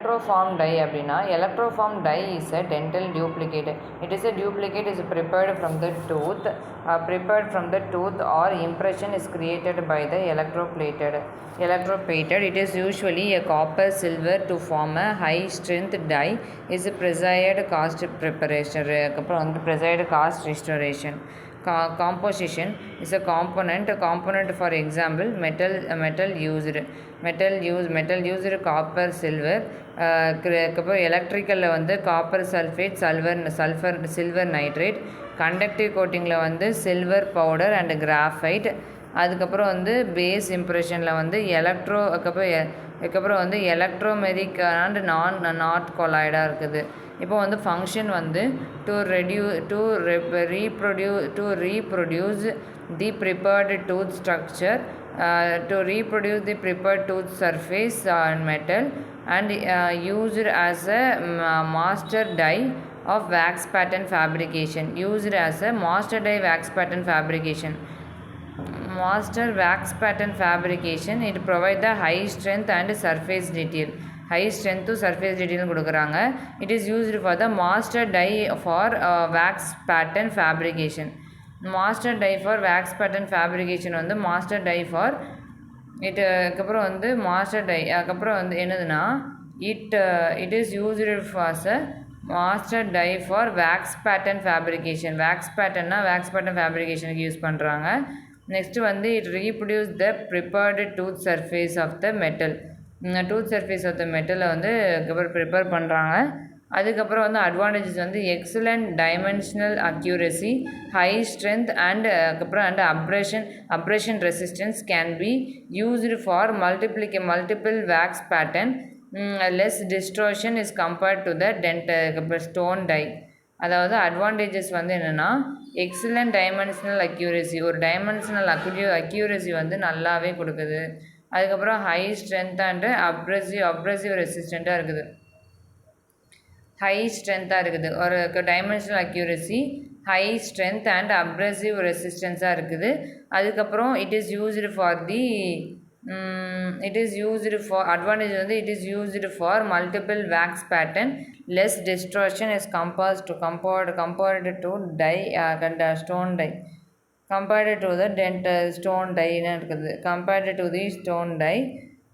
Electroform dye அப்படின்னா electroform dye is a dental duplicate. It is a duplicate is prepared from the tooth or impression is created by the electroplated. It is usually a copper silver to form a high strength dye is preserved cast preparation. அப்புறம் வந்து preserved cast restoration. Composition is a component for example metal used copper silver அப்புறம் எலக்ட்ரிக்கலில் வந்து copper sulphate silver nitrate conductive கோட்டிங்கில் வந்து silver powder and graphite அதுக்கப்புறம் வந்து base இம்ப்ரெஷனில் வந்து அதுக்கப்புறம் வந்து எலக்ட்ரோமெரிக் அண்ட் நாட் கொலாய்டாக இருக்குது. இப்போ வந்து ஃபங்க்ஷன் வந்து to reproduce the prepared tooth structure to reproduce the prepared tooth surface and metal and used as a master die of wax pattern fabrication. Master wax pattern fabrication it provide the high strength and surface detail. கொடுக்குறாங்க. It is used for the master die for wax pattern fabrication. Master die for wax pattern fabrication வந்து master die for அதுக்கப்புறம் வந்து master die அதுக்கப்புறம் வந்து என்னதுன்னா it is used as a master die for wax pattern fabrication. Wax pattern ஃபேப்ரிகேஷனுக்கு use பண்ணுறாங்க. Next வந்து it reproduce the prepared tooth surface of the metal. மெட்டலை வந்து அதுக்கப்புறம் ப்ரிப்பேர் பண்ணுறாங்க. அதுக்கப்புறம் வந்து அட்வான்டேஜஸ் வந்து excellent dimensional accuracy, high strength and அதுக்கப்புறம் abrasion resistance can be used for multiple wax pattern. Less distraction is compared to the stone die. அதாவது advantages வந்து என்னென்னா எக்ஸலண்ட் டைமென்ஷனல் அக்யூரசி, ஒரு டைமென்ஷனல் அக்யூரசி வந்து நல்லாவே கொடுக்குது. அதுக்கப்புறம் ஹை ஸ்ட்ரென்த் அண்டு அப்ரசிவ் ரெசிஸ்டண்ட்டாக இருக்குது. ஒரு dimensional accuracy, high strength and abrasive ரெசிஸ்டன்ஸாக இருக்குது. அதுக்கப்புறம் it is used for advantage வந்து it is used for multiple wax pattern. Less distraction is compared to die stone die stone டைன்னு இருக்குது. Compared to the stone tie.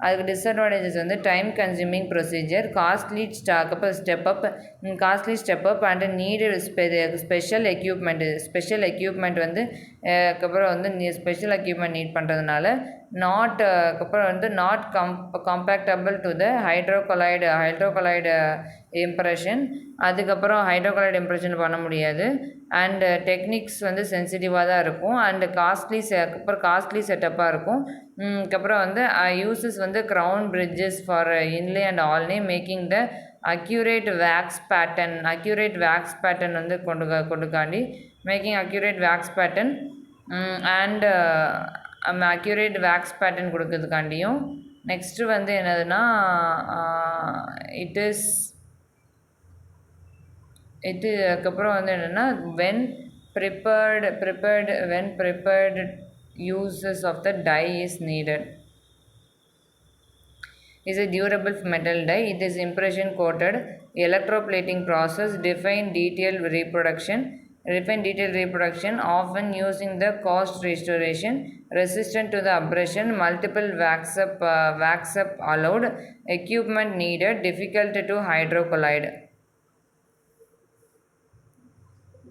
அதுக்கு disadvantages வந்து time consuming procedure, costly step up and need special equipment வந்து அதுக்கப்புறம் வந்து special equipment NEET பண்ணுறதுனால not கம்பேக்டபிள் to the ஹைட்ரோகொலைடு impression. அதுக்கப்புறம் ஹைட்ரோகொலைடு impression பண்ண முடியாது. அண்டு டெக்னிக்ஸ் வந்து சென்சிட்டிவாக தான் இருக்கும். அண்டு காஸ்ட்லி செட்டப்பாக இருக்கும். அதுக்கப்புறம் வந்து யூசஸ் வந்து crown bridges for inlay and ஆல்னே making the accurate wax pattern வந்து கொண்டுக்காண்டி making accurate wax pattern and accurate wax pattern கொடுக்கறதுக்காண்டியும். நெக்ஸ்ட்டு வந்து என்னதுன்னா அதுக்கப்புறம் வந்து என்னென்னா when prepared uses of the dye is needed. Is a durable metal dye. It is impression coated electroplating process, defined detailed reproduction often using the cost restoration, resistant to the abrasion, multiple wax up allowed, equipment needed, difficult to hydrocollide.